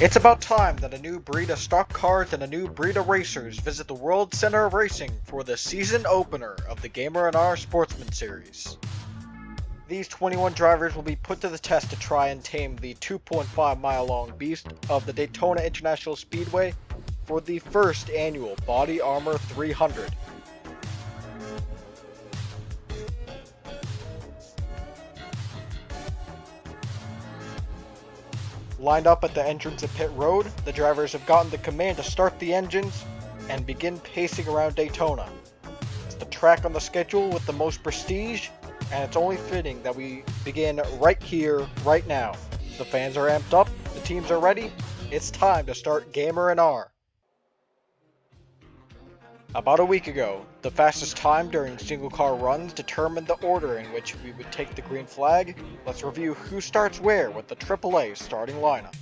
It's about time that a new breed of stock cars and a new breed of racers visit the World Center of Racing for the season opener of the GAMERNR Sportsman Series. These 21 drivers will be put to the test to try and tame the 2.5-mile long beast of the Daytona International Speedway for the first annual Body Armor 300. Lined up at the entrance of pit road, the drivers have gotten the command to start the engines and begin pacing around Daytona. It's the track on the schedule with the most prestige, and it's only fitting that we begin right here, right now. The fans are amped up, the teams are ready, it's time to start GAMERNR. About a week ago, the fastest time during single car runs determined the order in which we would take the green flag. Let's review who starts where with the AAA starting lineup.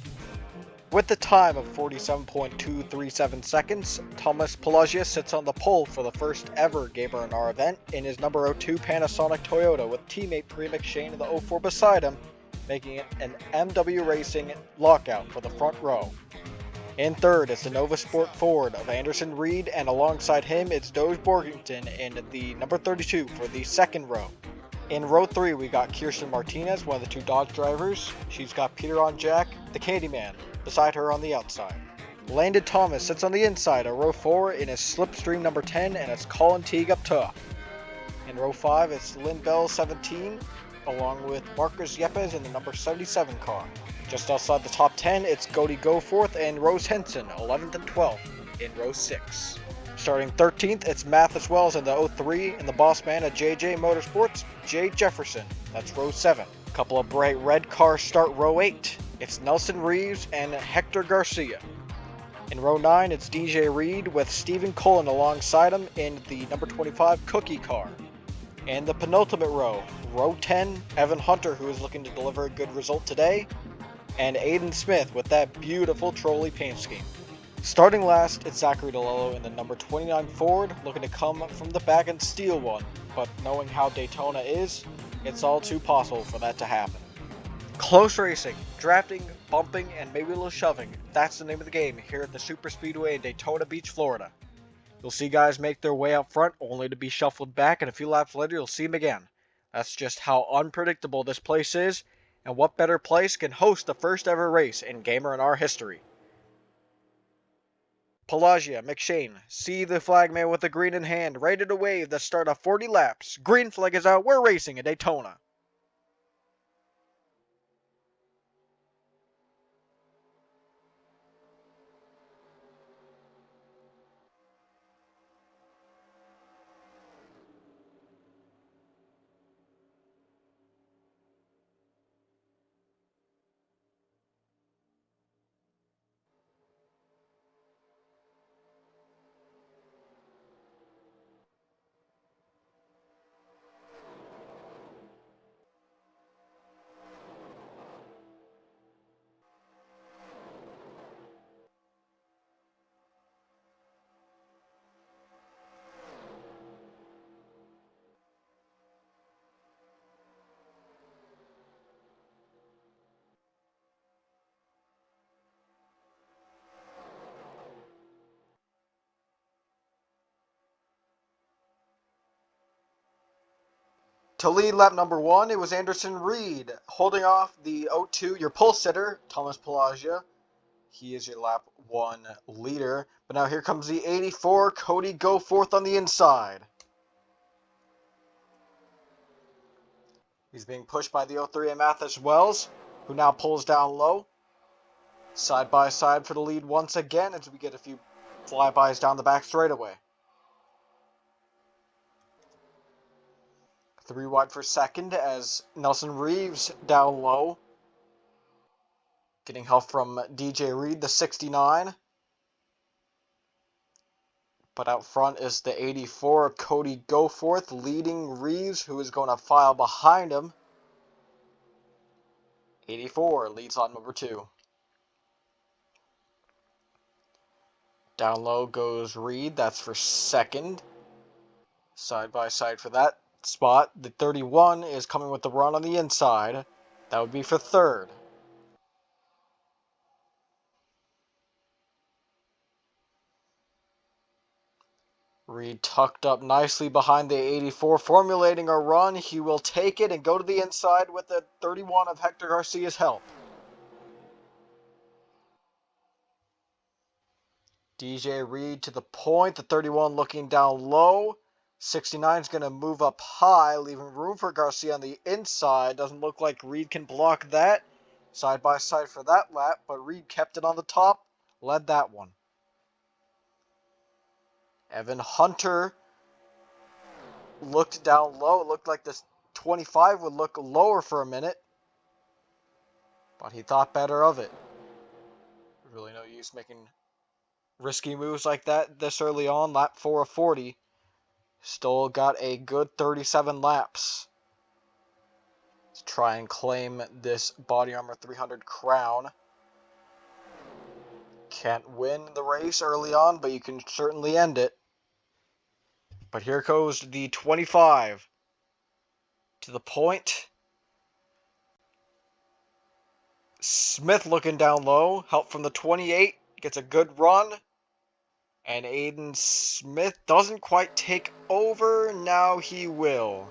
With the time of 47.237 seconds, Thomas Pelagia sits on the pole for the first ever GAMERNR event in his number 02 Panasonic Toyota with teammate Pre McShane in the 04 beside him, making it an MW Racing lockout for the front row. In third, it's the Nova Sport Ford of Anderson Reed, and alongside him, it's Doge Borgington in the number 32 for the second row. In row 3, we got Kirsten Martinez, one of the two Dodge drivers. She's got Peter on Jack, the Candyman, beside her on the outside. Landon Thomas sits on the inside of row 4 in his Slipstream number 10, and it's Colin Teague up top. In row 5, it's Lynn Bell 17, along with Marcus Yepes in the number 77 car. Just outside the top 10, it's Cody Goforth and Rose Henson, 11th and 12th, in row 6. Starting 13th, it's Mathis Wells in the 03, and the boss man at JJ Motorsports, Jay Jefferson, that's row 7. A couple of bright red cars start row 8. It's Nelson Reeves and Hector Garcia. In row 9, it's DJ Reed with Stephen Cullen alongside him in the number 25 Cookie car. And the penultimate row, row 10, Evan Hunter, who is looking to deliver a good result today, and Aiden Smith with that beautiful trolley paint scheme. Starting last, it's Zachary DeLello in the number 29 Ford, looking to come from the back and steal one, but knowing how Daytona is, it's all too possible for that to happen. Close racing, drafting, bumping, and maybe a little shoving, that's the name of the game here at the Super Speedway in Daytona Beach, Florida. You'll see guys make their way up front only to be shuffled back, and a few laps later you'll see them again. That's just how unpredictable this place is, and what better place can host the first ever race in GAMERNR history. Pelagia, McShane, see the flagman with the green in hand, ready to wave the start of 40 laps. Green flag is out, we're racing in Daytona. To lead lap number 1, it was Anderson Reed, holding off the 02, your pole sitter, Thomas Pelagia. He is your lap 1 leader. But now here comes the 84, Cody Goforth on the inside. He's being pushed by the 03 and Mathis Wells, who now pulls down low. Side by side for the lead once again as we get a few flybys down the back straightaway. 3 wide for second as Nelson Reeves down low. Getting help from DJ Reed, the 69. But out front is the 84, Cody Goforth, leading Reeves, who is going to file behind him. 84 leads on number 2. Down low goes Reed, that's for second. Side by side for that spot. The 31 is coming with the run on the inside. That would be for third. Reed tucked up nicely behind the 84, formulating a run. He will take it and go to the inside with the 31 of Hector Garcia's help. DJ Reed to the point, the 31 looking down low. 69 is going to move up high, leaving room for Garcia on the inside. Doesn't look like Reed can block that. Side by side for that lap, but Reed kept it on the top, led that one. Evan Hunter looked down low. It looked like this 25 would look lower for a minute, but he thought better of it. Really no use making risky moves like that this early on. Lap 4 of 40. Still got a good 37 laps to try and claim this Body Armor 300 crown. Can't win the race early on, but you can certainly end it. But here goes the 25 to the point. Smith looking down low. Help from the 28. Gets a good run. And Aiden Smith doesn't quite take over. Now he will.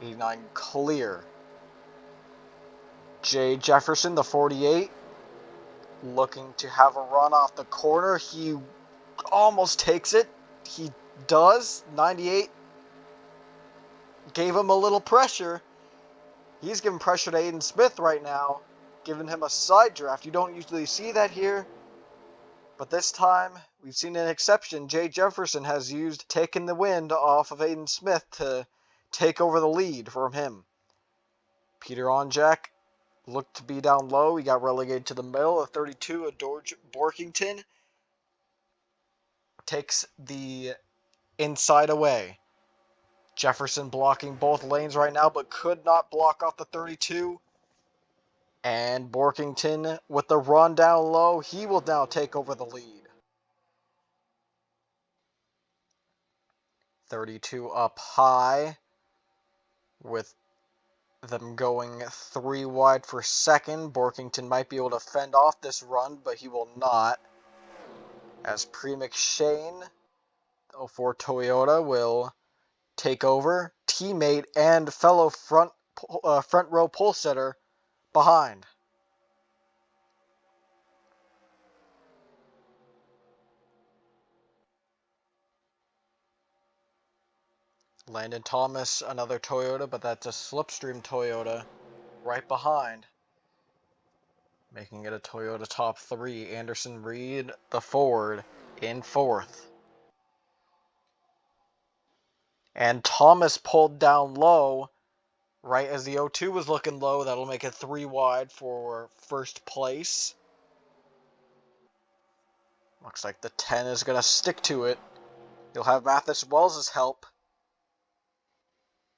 89 clear. Jay Jefferson, the 48, looking to have a run off the corner. He almost takes it. He does. 98 gave him a little pressure. He's giving pressure to Aiden Smith right now, giving him a side draft. You don't usually see that here, but this time we've seen an exception. Jay Jefferson has taken the wind off of Aiden Smith to take over the lead from him. Peter Onjak looked to be down low. He got relegated to the middle. A 32 of George Borkington takes the inside away. Jefferson blocking both lanes right now, but could not block off the 32. And Borkington with the run down low. He will now take over the lead. 32 up high with them going 3 wide for second. Borkington might be able to fend off this run, but he will not. As Pre-McShane, 04 Toyota, will take over. Teammate and fellow front row pole sitter behind. Landon Thomas, another Toyota, but that's a Slipstream Toyota right behind, making it a Toyota top 3. Anderson Reed, the Ford, in 4th. And Thomas pulled down low right as the 02 was looking low. That'll make it 3 wide for first place. Looks like the 10 is going to stick to it. You'll have Mathis Wells' help.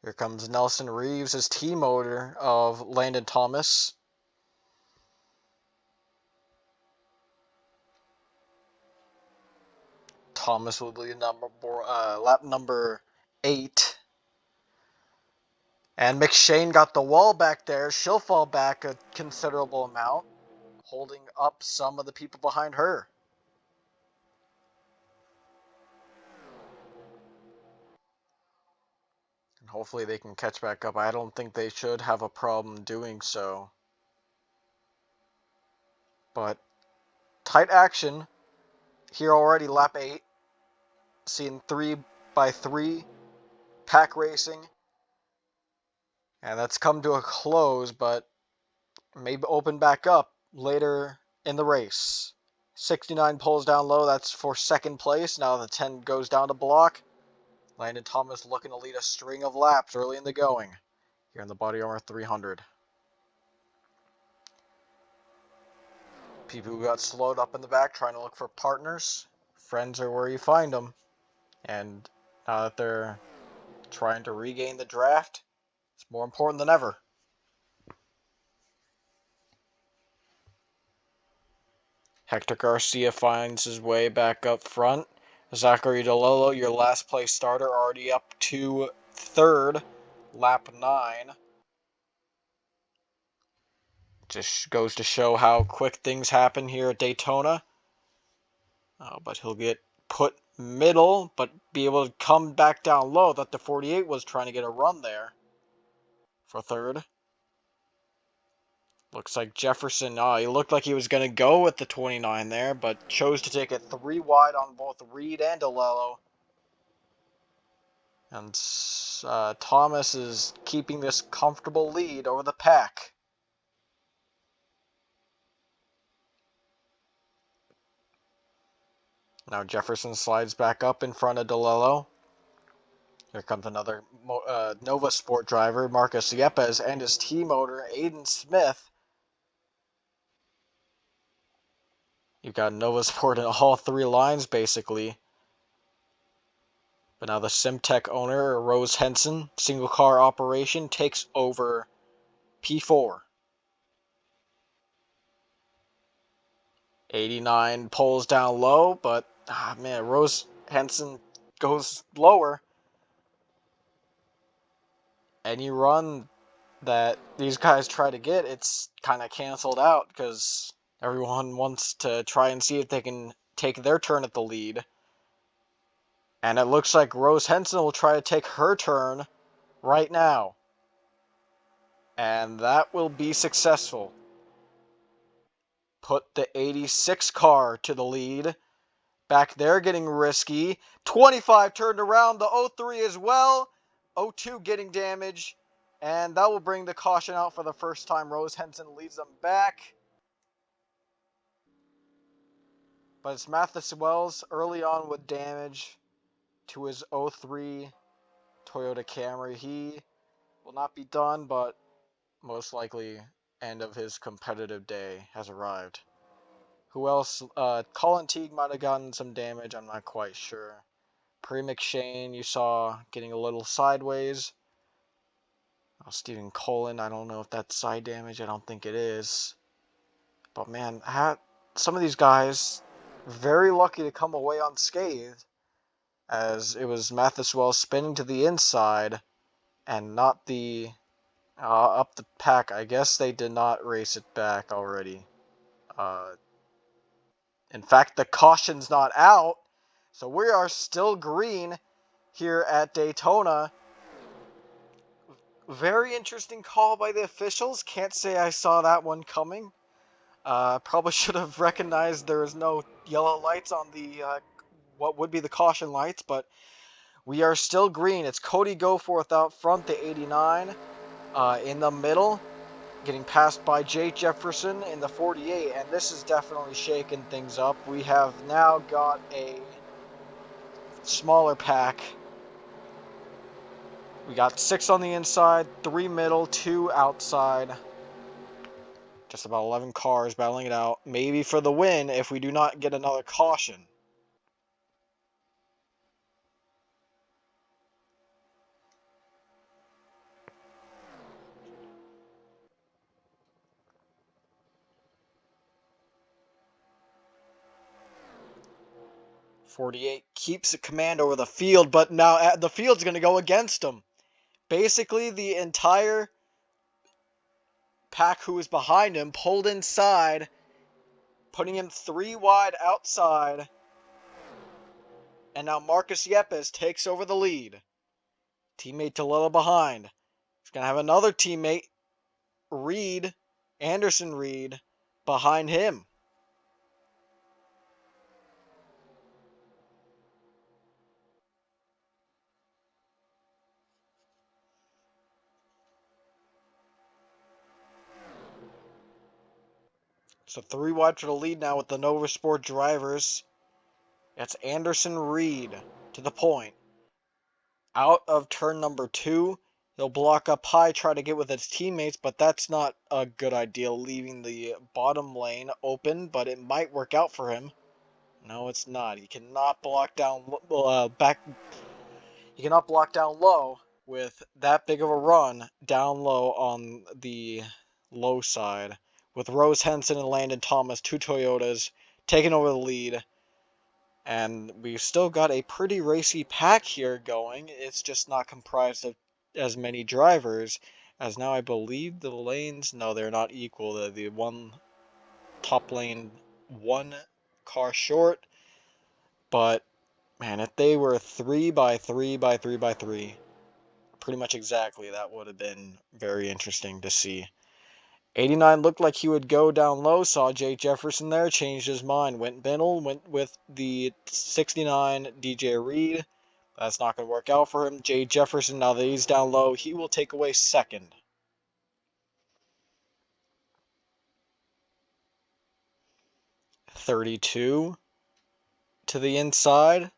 Here comes Nelson Reeves, his team owner of Landon Thomas. Thomas will lead lap number 8. And McShane got the wall back there. She'll fall back a considerable amount, holding up some of the people behind her. And hopefully they can catch back up. I don't think they should have a problem doing so. But tight action here already, lap 8. Seeing 3x3 pack racing. And that's come to a close, but maybe open back up later in the race. 69 pulls down low. That's for second place. Now the 10 goes down to block. Landon Thomas looking to lead a string of laps early in the going here in the Body Armor 300. People who got slowed up in the back trying to look for partners. Friends are where you find them. And now that they're trying to regain the draft, it's more important than ever. Hector Garcia finds his way back up front. Zachary DeLillo, your last place starter, already up to 3rd, lap 9. Just goes to show how quick things happen here at Daytona. But he'll get put middle, but be able to come back down low. That the 48 was trying to get a run there for third. Looks like Jefferson, he looked like he was going to go with the 29 there, but chose to take it 3 wide on both Reed and DeLello. And Thomas is keeping this comfortable lead over the pack. Now Jefferson slides back up in front of DeLello. Here comes another Nova Sport driver, Marcus Yepes, and his team owner, Aiden Smith. You've got Nova Sport in all 3 lines, basically. But now the Simtech owner, Rose Henson, single car operation, takes over P4. 89 pulls down low, but, man, Rose Henson goes lower. Any run that these guys try to get, it's kind of canceled out because everyone wants to try and see if they can take their turn at the lead. And it looks like Rose Henson will try to take her turn right now. And that will be successful. Put the 86 car to the lead. Back there getting risky. 25 turned around. The 03 as well. 02 getting damage. And that will bring the caution out for the first time. Rose Henson leads them back. But it's Mathis Wells early on with damage to his 03 Toyota Camry. He will not be done, but most likely end of his competitive day has arrived. Who else? Colin Teague might have gotten some damage. I'm not quite sure. Pre McShane, you saw getting a little sideways. Stephen Colin, I don't know if that's side damage. I don't think it is. But man, some of these guys very lucky to come away unscathed, as it was Mathis Wells spinning to the inside and not the up the pack. I guess they did not race it back already. In fact, the caution's not out, so we are still green here at Daytona. Very interesting call by the officials. Can't say I saw that one coming. Probably should have recognized there is no yellow lights on the what would be the caution lights, but we are still green. It's Cody Goforth out front, the 89. In the middle, getting passed by Jake Jefferson in the 48, and this is definitely shaking things up. We have now got a smaller pack. We got 6 on the inside, 3 middle, 2 outside. Just about 11 cars battling it out, maybe for the win if we do not get another caution. .48 keeps the command over the field, but now the field's going to go against him. Basically, the entire pack who was behind him pulled inside, putting him 3 wide outside. And now Marcus Yepes takes over the lead. Teammate DeLello behind. He's going to have another teammate, Anderson Reed, behind him. So 3 wide for the lead now with the Nova Sport drivers. That's Anderson Reed to the point. Out of turn number 2. He'll block up high, try to get with his teammates, but that's not a good idea, leaving the bottom lane open, but it might work out for him. No, it's not. He cannot block down He cannot block down low with that big of a run down low on the low side. With Rose Henson and Landon Thomas, 2 Toyotas, taking over the lead. And we've still got a pretty racy pack here going. It's just not comprised of as many drivers, as now I believe the lanes, no, they're not equal. The one top lane, 1 car short. But, man, if they were 3 by 3 by 3 by 3, pretty much exactly, that would have been very interesting to see. 89 looked like he would go down low, saw Jake Jefferson there, changed his mind, went middle, went with the 69 DJ Reed. That's not going to work out for him. Jake Jefferson, now that he's down low, he will take away second. .32 to the inside.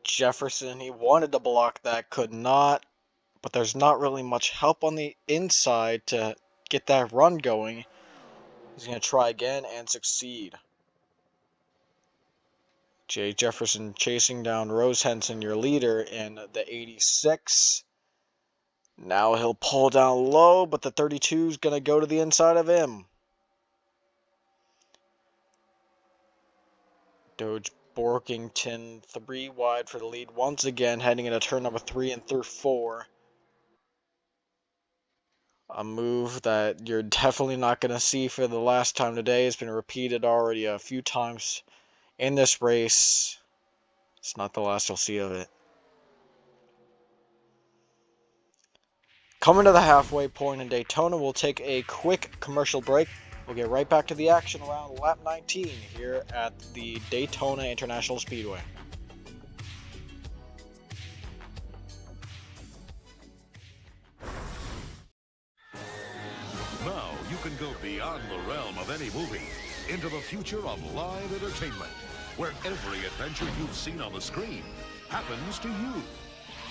Jefferson, he wanted to block that, could not. But there's not really much help on the inside to get that run going. He's going to try again and succeed. Jay Jefferson chasing down Rose Henson, your leader, in the 86. Now he'll pull down low, but the 32 is going to go to the inside of him. Doge Borkington 3 wide for the lead once again, heading into turn number 3 and through 4. A move that you're definitely not going to see for the last time today. It's been repeated already a few times in this race. It's not the last you'll see of it. Coming to the halfway point in Daytona, we'll take a quick commercial break. We'll get right back to the action around lap 19 here at the Daytona International Speedway. Now you can go beyond the realm of any movie into the future of live entertainment, where every adventure you've seen on the screen happens to you.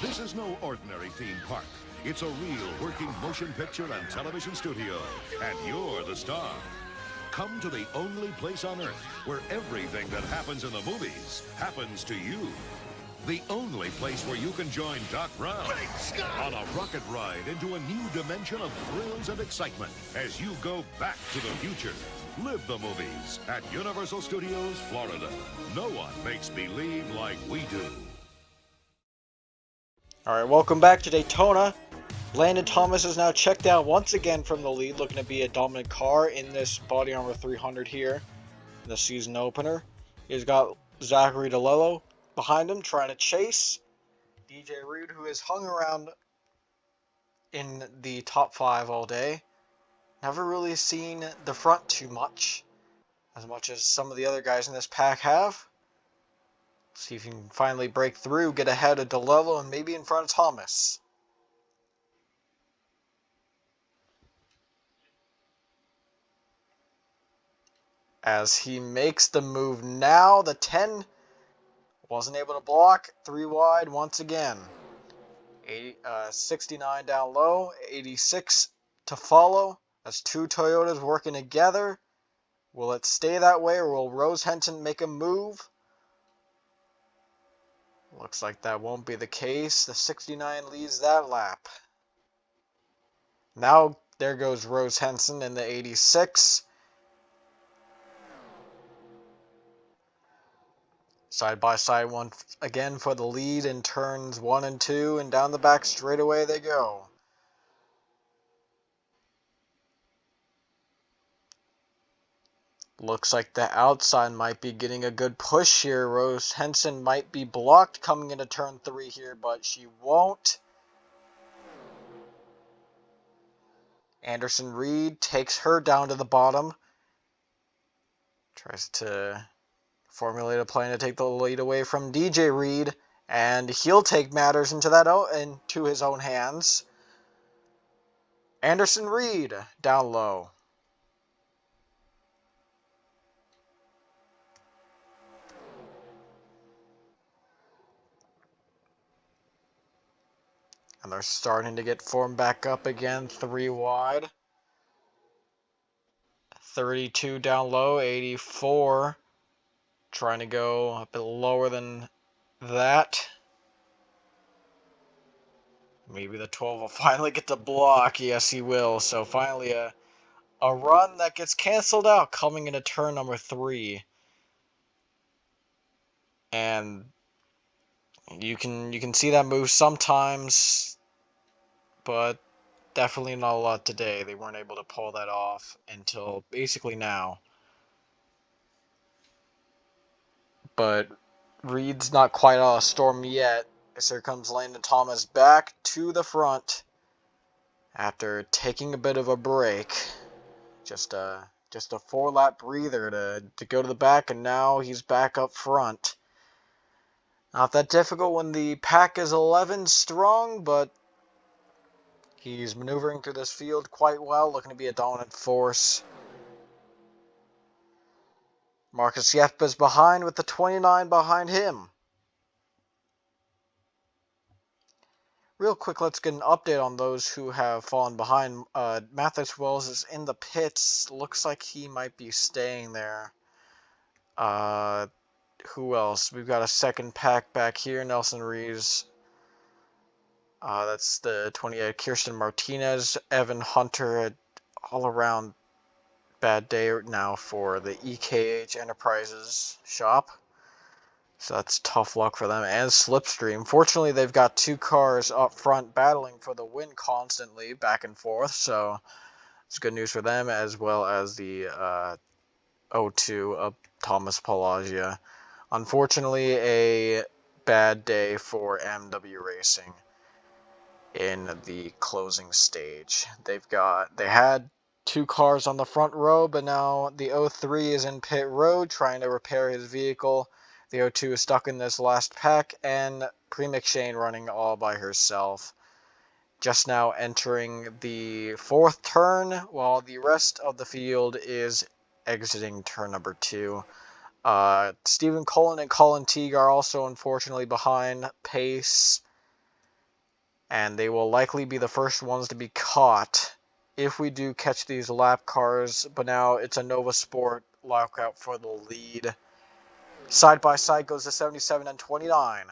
This is no ordinary theme park. It's a real working motion picture and television studio, and you're the star. Come to the only place on Earth where everything that happens in the movies happens to you. The only place where you can join Doc Brown on a rocket ride into a new dimension of thrills and excitement as you go back to the future. Live the movies at Universal Studios, Florida. No one makes believe like we do. Alright, welcome back to Daytona. Landon Thomas is now checked out once again from the lead, looking to be a dominant car in this Body Armor 300 here in the season opener. He's got Zachary DeLello behind him trying to chase DJ Reed, who has hung around in the top 5 all day. Never really seen the front too much as some of the other guys in this pack have. See if he can finally break through, get ahead of DeLello, and maybe in front of Thomas. As he makes the move now, the 10 wasn't able to block. 3 wide once again. 69 down low, 86 to follow. That's 2 Toyotas working together. Will it stay that way, or will Rose Henson make a move? Looks like that won't be the case. The 69 leads that lap. Now there goes Rose Henson in the 86. Side by side once again for the lead in turns 1 and 2, and down the back straightaway they go. Looks like the outside might be getting a good push here. Rose Henson might be blocked coming into turn 3 here, but she won't. Anderson Reed takes her down to the bottom. Tries to formulate a plan to take the lead away from DJ Reed, and he'll take matters into his own hands. Anderson Reed down low. And they're starting to get formed back up again, 3 wide. 32 down low, 84. Trying to go a bit lower than that. Maybe the 12 will finally get the block. Yes, he will. So finally a run that gets canceled out coming into turn number 3. And you can see that move sometimes, but definitely not a lot today. They weren't able to pull that off until basically now. but Reed's not quite out of storm yet. As here comes Landon Thomas back to the front after taking a bit of a break. Just a 4-lap breather to go to the back, and now he's back up front. Not that difficult when the pack is 11 strong, but he's maneuvering through this field quite well, looking to be a dominant force. Marcus Yepes behind with the 29 behind him. Real quick, let's get an update on those who have fallen behind. Mathis Wells is in the pits. Looks like he might be staying there. Who else? We've got a second pack back here. Nelson Reeves. That's the 28. Kirsten Martinez. Evan Hunter. All around bad day now for the EKH Enterprises shop. So that's tough luck for them. And Slipstream. Fortunately, they've got two cars up front battling for the win constantly, back and forth. So it's good news for them, as well as the O2 of Thomas Pelagia. Unfortunately, a bad day for MW Racing in the closing stage. They had two cars on the front row, but now the O3 is in pit road trying to repair his vehicle. The O2 is stuck in this last pack, and Pre McShane running all by herself. Just now entering the fourth turn, while the rest of the field is exiting turn number 2. Stephen Cullen and Colin Teague are also unfortunately behind pace, and they will likely be the first ones to be caught if we do catch these lap cars. But now it's a Nova Sport lockout for the lead. Side by side goes the 77 and 29.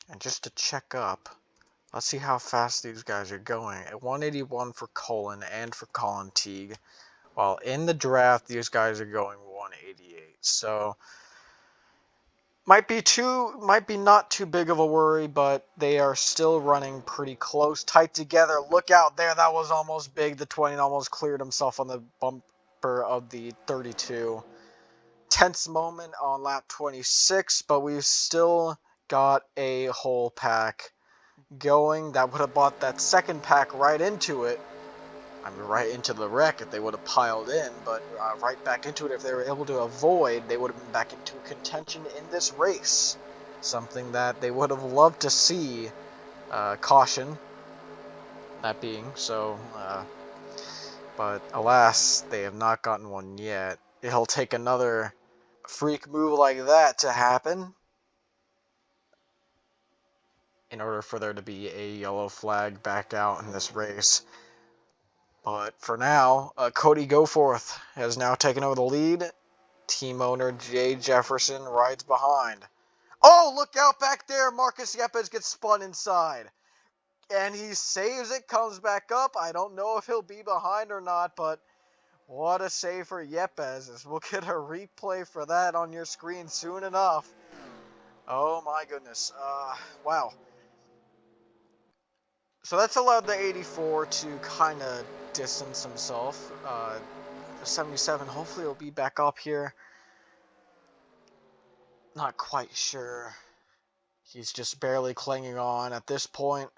And just to check up, let's see how fast these guys are going. At 181 for Colin and for Colin Teague. While in the draft, these guys are going 188. So might be not too big of a worry, but they are still running pretty close, tight together. Look out there, that was almost big. The 20 almost cleared himself on the bumper of the 32. Tense moment on lap 26, but we've still got a whole pack going. That would have brought that second pack right into it. I mean, right into the wreck if they would have piled in, but right back into it. If they were able to avoid, they would have been back into contention in this race. Something that they would have loved to see. Caution, that being so. But alas, they have not gotten one yet. It'll take another freak move like that to happen in order for there to be a yellow flag back out in this race. But for now, Cody Goforth has now taken over the lead. Team owner Jay Jefferson rides behind. Oh, look out back there! Marcus Yepes gets spun inside. And he saves it, comes back up. I don't know if he'll be behind or not, but what a save for Yepes. We'll get a replay for that on your screen soon enough. Oh my goodness. Wow. So that's allowed the 84 to kind of distance himself. The 77, hopefully he'll be back up here. Not quite sure. He's just barely clinging on at this point.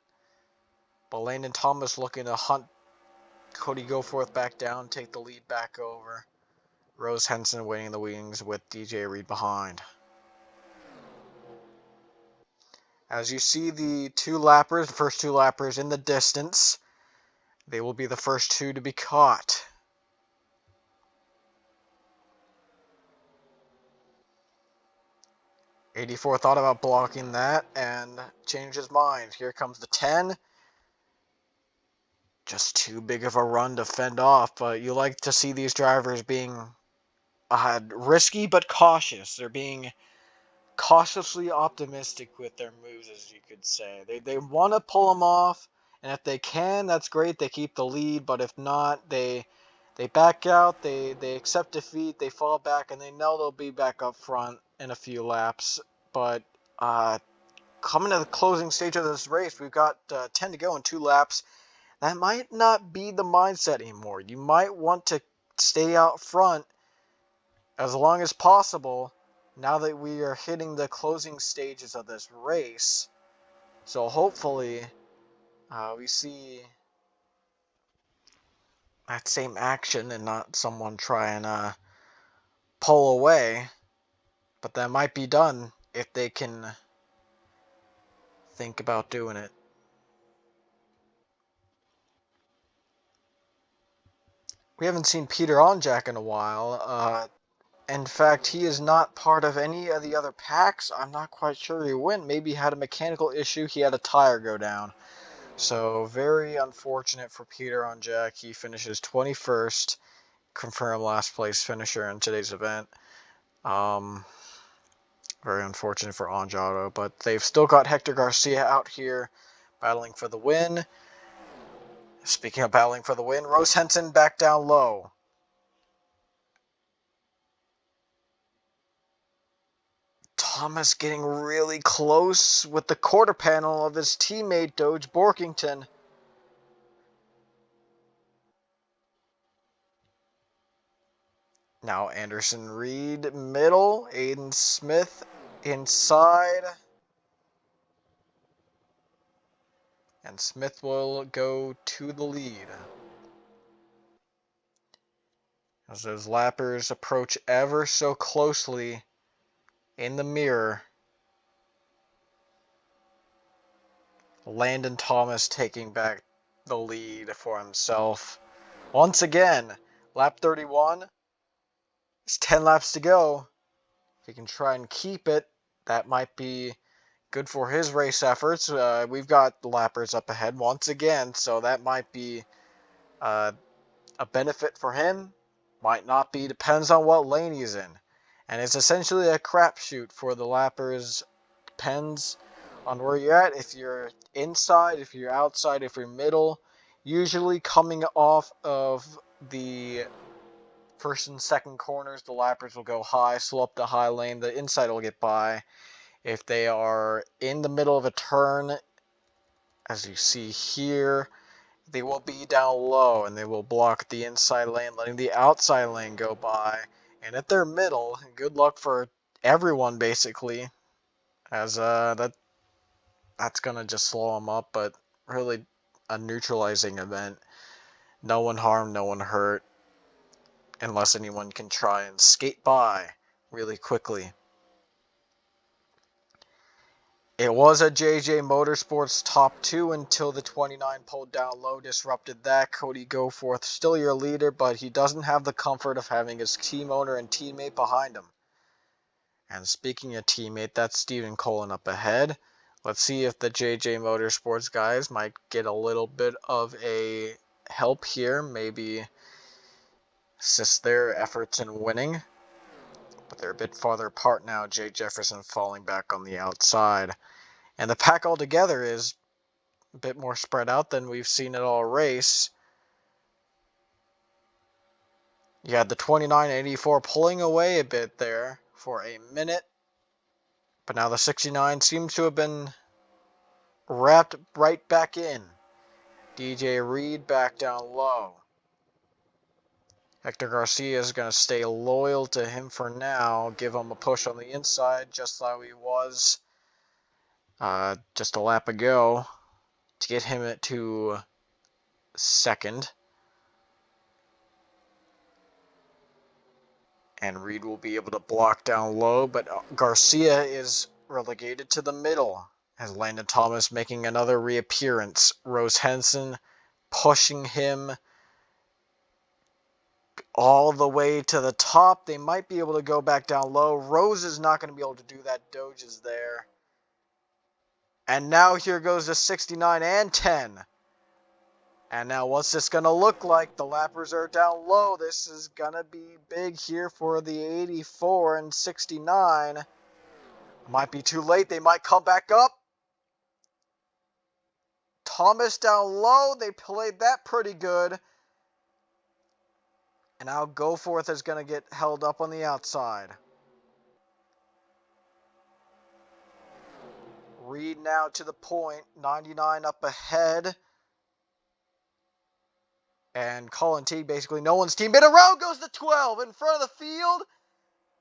But Landon Thomas looking to hunt Cody Goforth back down, take the lead back over. Rose Henson waiting in the wings with DJ Reed behind. As you see the first two lappers in the distance, they will be the first two to be caught. '84 thought about blocking that and changed his mind. Here comes the 10. Just too big of a run to fend off, but you like to see these drivers being risky but cautious. They're being cautiously optimistic with their moves, as you could say. They want to pull them off, and if they can, that's great. They keep the lead, but if not, they back out, they accept defeat, they fall back, and they know they'll be back up front in a few laps. But coming to the closing stage of this race, we've got 10 to go in 2 laps. That might not be the mindset anymore. You might want to stay out front as long as possible now that we are hitting the closing stages of this race. So hopefully we see that same action and not someone try and pull away. But that might be done if they can think about doing it. We haven't seen Peter Onjak in a while. In fact, he is not part of any of the other packs. I'm not quite sure he went. Maybe he had a mechanical issue. He had a tire go down. So very unfortunate for Peter Onjak. He finishes 21st. Confirmed last place finisher in today's event. Very unfortunate for Anjado, but they've still got Hector Garcia out here battling for the win. Speaking of battling for the win, Rose Henson back down low. Thomas getting really close with the quarter panel of his teammate Doge Borkington. Now Anderson Reed middle, Aiden Smith inside. And Smith will go to the lead. As those lappers approach ever so closely in the mirror. Landon Thomas taking back the lead for himself. Once again, lap 31. There's 10 laps to go. If he can try and keep it, that might be good for his race efforts. We've got the lappers up ahead once again, so that might be a benefit for him. Might not be, depends on what lane he's in. And it's essentially a crapshoot for the lappers. Depends on where you're at. If you're inside, if you're outside, if you're middle. Usually coming off of the first and second corners, the lappers will go high, slow up the high lane. The inside will get by. If they are in the middle of a turn, as you see here, they will be down low and they will block the inside lane, letting the outside lane go by. And if they're middle, good luck for everyone basically, as that's gonna just slow them up. But really, a neutralizing event. No one harmed, no one hurt, unless anyone can try and skate by really quickly. It was a JJ Motorsports top 2 until the 29 pulled down low, disrupted that. Cody Goforth still your leader, but he doesn't have the comfort of having his team owner and teammate behind him. And speaking of teammate, that's Steven Colin up ahead. Let's see if the JJ Motorsports guys might get a little bit of a help here, maybe assist their efforts in winning. But they're a bit farther apart now, Jay Jefferson falling back on the outside. And the pack altogether is a bit more spread out than we've seen it all race. You had the 2984 pulling away a bit there for a minute. But now the 69 seems to have been wrapped right back in. DJ Reed back down low. Hector Garcia is going to stay loyal to him for now. Give him a push on the inside just like he was just a lap ago to get him to second. And Reed will be able to block down low, but Garcia is relegated to the middle as Landon Thomas making another reappearance. Rose Henson pushing him all the way to the top. They might be able to go back down low. Rose is not going to be able to do that. Doge is there. And now here goes the 69 and 10. And now what's this going to look like? The lappers are down low. This is going to be big here for the 84 and 69. Might be too late. They might come back up. Thomas down low. They played that pretty good. And now Goforth is going to get held up on the outside. Reed now to the point. 99 up ahead. And Colin Teague, basically no one's teammate. Around goes the 12 in front of the field.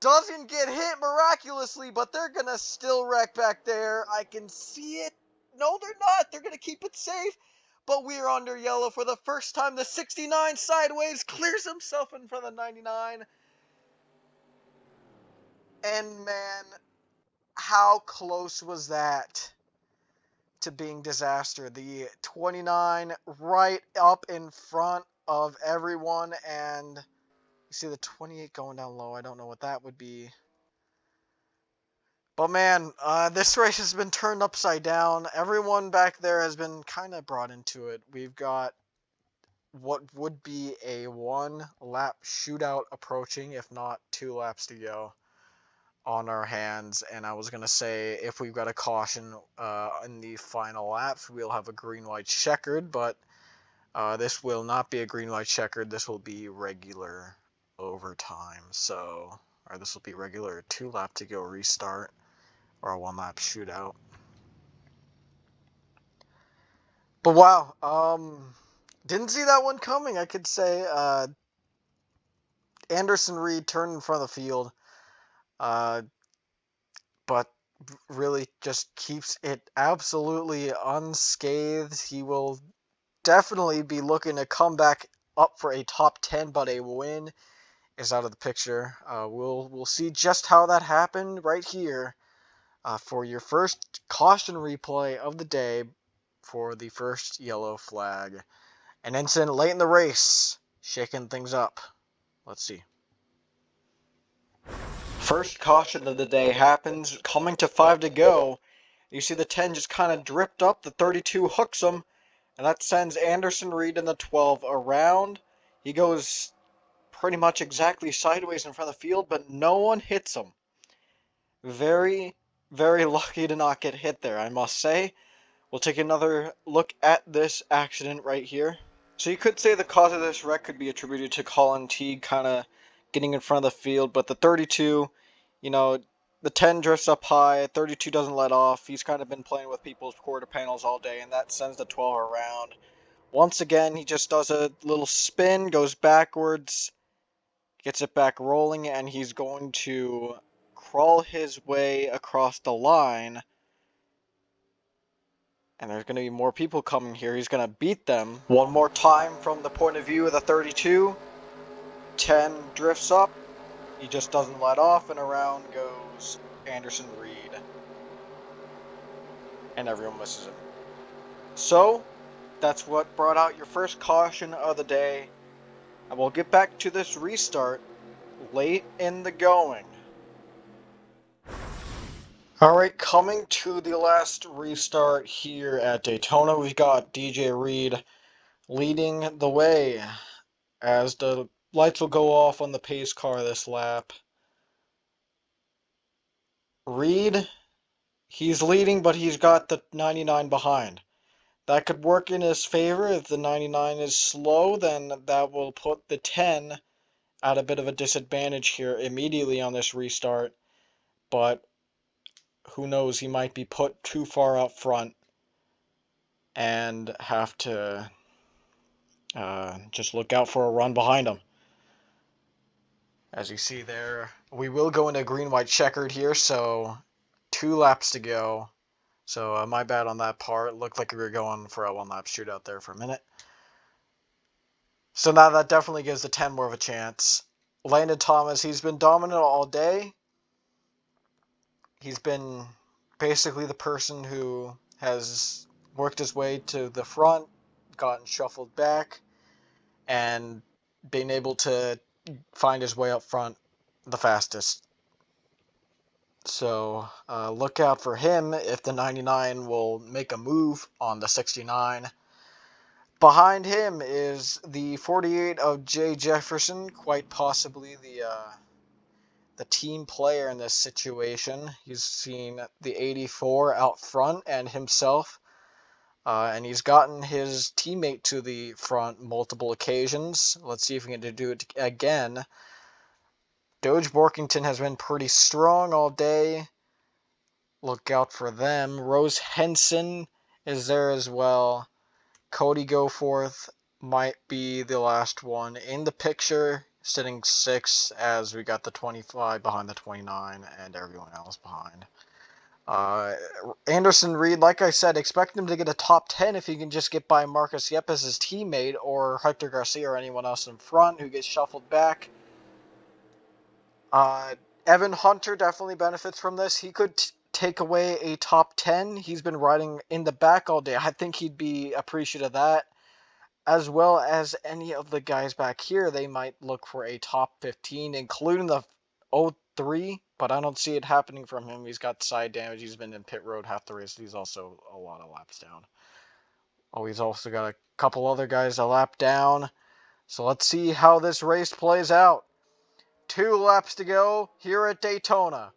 Doesn't get hit miraculously, but they're going to still wreck back there. I can see it. No, they're not. They're going to keep it safe. But we're under yellow for the first time. The 69 sideways clears himself in front of the 99. And man, how close was that to being disaster? The 29 right up in front of everyone, and you see the 28 going down low. I don't know what that would be. But man, this race has been turned upside down. Everyone back there has been kind of brought into it. We've got what would be a 1-lap shootout approaching, if not 2 laps to go on our hands. And I was going to say, if we've got a caution in the final laps, we'll have a green-white checkered, but this will not be a green-white checkered. This will be regular overtime. So, or this will be regular 2-lap to go restart, or a 1-lap shootout. But wow, didn't see that one coming, I could say. Anderson Reed turned in front of the field, but really just keeps it absolutely unscathed. He will definitely be looking to come back up for a top 10, but a win is out of the picture. We'll see just how that happened right here for your first caution replay of the day for the first yellow flag. An incident late in the race, shaking things up. Let's see. First caution of the day happens, coming to 5 to go. You see the 10 just kind of dripped up, the 32 hooks him, and that sends Anderson Reed in the 12 around. He goes pretty much exactly sideways in front of the field, but no one hits him. Very, very lucky to not get hit there, I must say. We'll take another look at this accident right here. So you could say the cause of this wreck could be attributed to Colin Teague kind of getting in front of the field, but the 32, you know, the 10 drifts up high, 32 doesn't let off. He's kind of been playing with people's quarter panels all day, and that sends the 12 around. Once again, he just does a little spin, goes backwards, gets it back rolling, and he's going to crawl his way across the line. And there's going to be more people coming here. He's going to beat them. One more time from the point of view of the 32. 10 drifts up. He just doesn't let off, and around goes Anderson Reed. And everyone misses him. So, that's what brought out your first caution of the day. And we'll get back to this restart late in the going. Alright, coming to the last restart here at Daytona, we've got DJ Reed leading the way as the lights will go off on the pace car this lap. Reed, he's leading, but he's got the 99 behind. That could work in his favor. If the 99 is slow, then that will put the 10 at a bit of a disadvantage here immediately on this restart. But who knows, he might be put too far up front and have to just look out for a run behind him. As you see there, we will go into green-white checkered here, so 2 laps to go. So my bad on that part. Looked like we were going for a 1-lap shootout there for a minute. So now that definitely gives the 10 more of a chance. Landon Thomas, he's been dominant all day. He's been basically the person who has worked his way to the front, gotten shuffled back, and been able to find his way up front the fastest. So look out for him if the 99 will make a move on the 69. Behind him is the 48 of Jay Jefferson, quite possibly the team player in this situation. He's seen the 84 out front and himself, and he's gotten his teammate to the front multiple occasions. Let's see if we can do it again. Doge Borkington has been pretty strong all day. Look out for them. Rose Henson is there as well. Cody Goforth might be the last one in the picture, sitting 6th as we got the 25 behind the 29 and everyone else behind. Anderson Reed, like I said, expect him to get a top 10 if he can just get by Marcus Yepes, his teammate, or Hector Garcia or anyone else in front who gets shuffled back. Evan Hunter definitely benefits from this. He could take away a top 10. He's been riding in the back all day. I think he'd be appreciative of that. As well as any of the guys back here, they might look for a top 15, including the 03, but I don't see it happening from him. He's got side damage. He's been in pit road half the race. He's also a lot of laps down. Oh, he's also got a couple other guys a lap down. So let's see how this race plays out. 2 laps to go here at Daytona.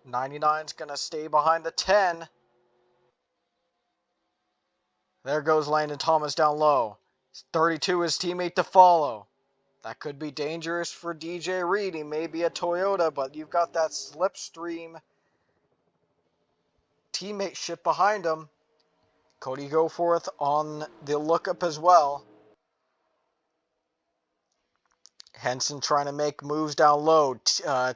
99's going to stay behind the 10. There goes Landon Thomas down low. 32 his teammate to follow. That could be dangerous for DJ Reed. He may be a Toyota, but you've got that slipstream teammate ship behind him. Cody Goforth on the lookup as well. Henson trying to make moves down low.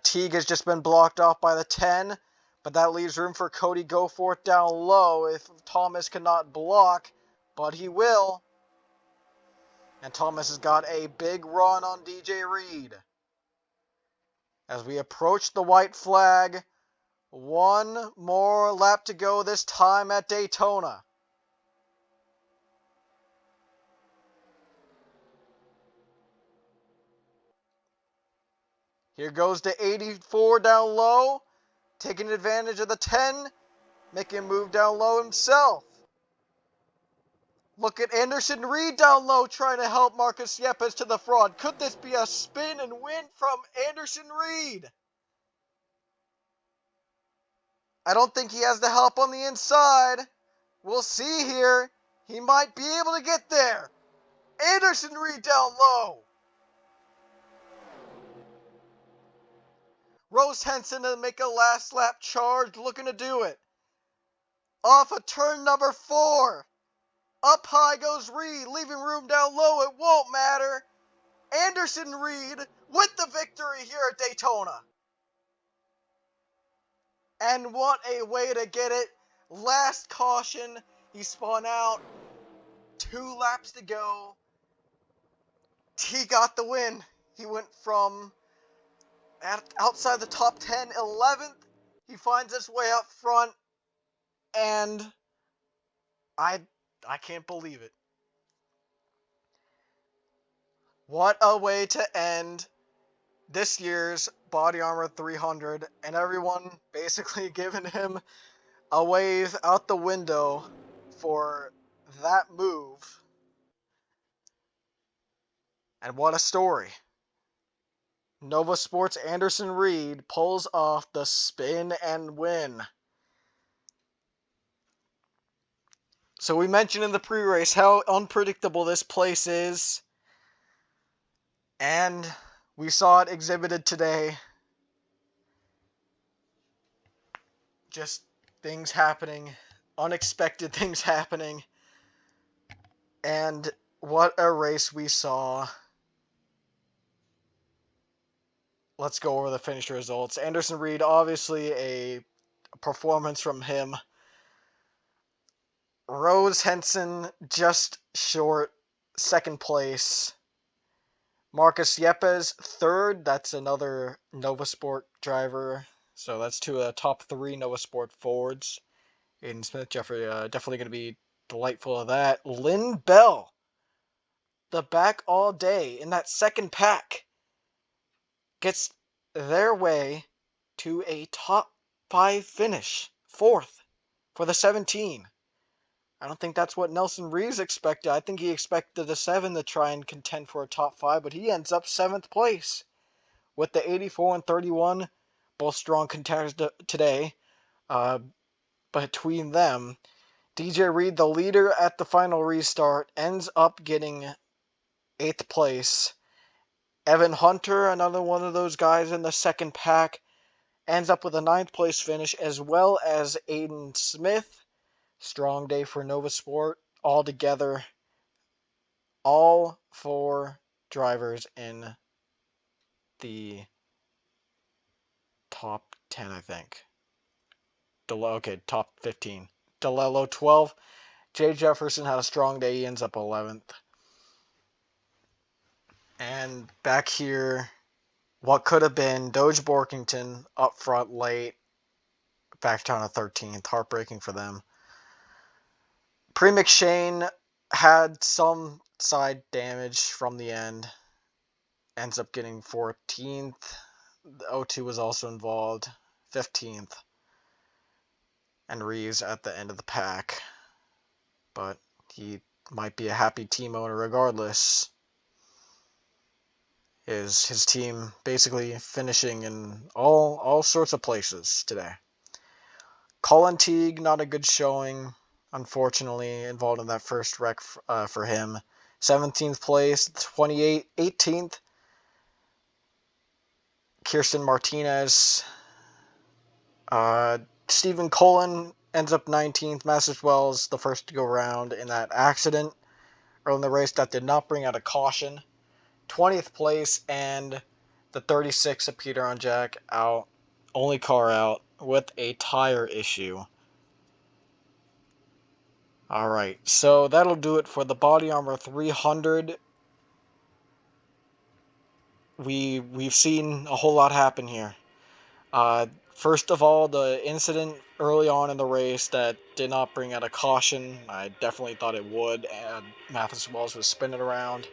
Teague has just been blocked off by the 10, but that leaves room for Cody Goforth down low if Thomas cannot block, but he will. And Thomas has got a big run on DJ Reed. As we approach the white flag, 1 more lap to go this time at Daytona. Here goes the 84 down low, taking advantage of the 10, making a move down low himself. Look at Anderson Reed down low trying to help Marcus Yepes to the front. Could this be a spin and win from Anderson Reed? I don't think he has the help on the inside. We'll see here. He might be able to get there. Anderson Reed down low. Rose Henson to make a last lap charge, looking to do it. Off of turn number 4. Up high goes Reed, leaving room down low. It won't matter. Anderson Reed with the victory here at Daytona. And what a way to get it. Last caution. He spun out. 2 laps to go. He got the win. He went from outside the top 10, 11th. He finds his way up front. And I can't believe it. What a way to end this year's Body Armor 300, and everyone basically giving him a wave out the window for that move. And what a story. Nova Sports' Anderson Reed pulls off the spin and win. So we mentioned in the pre-race how unpredictable this place is. And we saw it exhibited today. Just things happening. Unexpected things happening. And what a race we saw. Let's go over the finish results. Anderson Reed, obviously a performance from him. Rose Henson, just short, 2nd place. Marcus Yepes, 3rd. That's another Nova Sport driver. So that's 2 top 3 Nova Sport Fords. Aiden Smith, Jeffrey, definitely going to be delightful of that. Lynn Bell, the back all day in that 2nd pack, gets their way to a top 5 finish, 4th for the 17. I don't think that's what Nelson Reeves expected. I think he expected the 7 to try and contend for a top 5, but he ends up 7th place with the 84 and 31, both strong contenders today. Between them, DJ Reed, the leader at the final restart, ends up getting 8th place. Evan Hunter, another one of those guys in the 2nd pack, ends up with a 9th place finish, as well as Aiden Smith. Strong day for Nova Sport. altogether, all 4 drivers in the top 10, I think. Okay, top 15. DeLello 12. Jay Jefferson had a strong day. He ends up 11th. And back here, what could have been Doge Borkington up front late, back down to 13th. Heartbreaking for them. Pre-McShane had some side damage from the end. Ends up getting 14th. The O2 was also involved. 15th. And Reeves at the end of the pack. But he might be a happy team owner regardless. His team basically finishing in all sorts of places today. Colin Teague, not a good showing, unfortunately, involved in that first wreck for him. 17th place, 18th. Kirsten Martinez. Stephen Cullen ends up 19th. Masters Wells, the first to go around in that accident early in the race that did not bring out a caution. 20th place, and the 36 of Peter on Jack out, only car out, with a tire issue. Alright, so that'll do it for the Body Armor 300. We've seen a whole lot happen here. First of all, the incident early on in the race that did not bring out a caution. I definitely thought it would, and Mathis Wells was spinning around.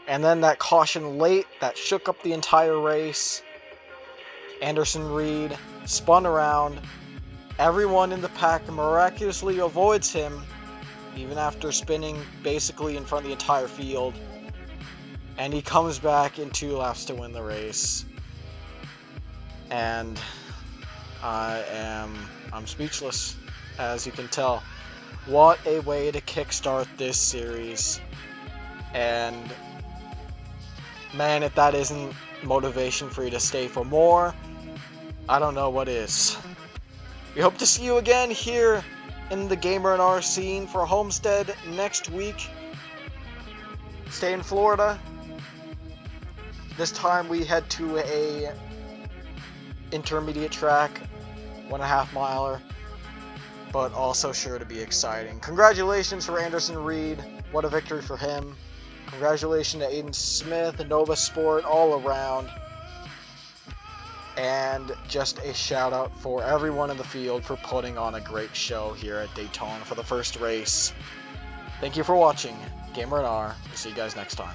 And then that caution late that shook up the entire race. Anderson Reed spun around. Everyone in the pack miraculously avoids him, even after spinning basically in front of the entire field. And he comes back in 2 laps to win the race. And I'm speechless, as you can tell. What a way to kickstart this series. And man, if that isn't motivation for you to stay for more, I don't know what is. We hope to see you again here in the GAMERNR scene for Homestead next week. Stay in Florida. This time we head to a intermediate track, 1.5 miler, but also sure to be exciting. Congratulations for Anderson Reed. What a victory for him. Congratulations to Aiden Smith, Nova Sport, all around. And just a shout out for everyone in the field for putting on a great show here at Daytona for the first race. Thank you for watching GAMERNR. See you guys next time.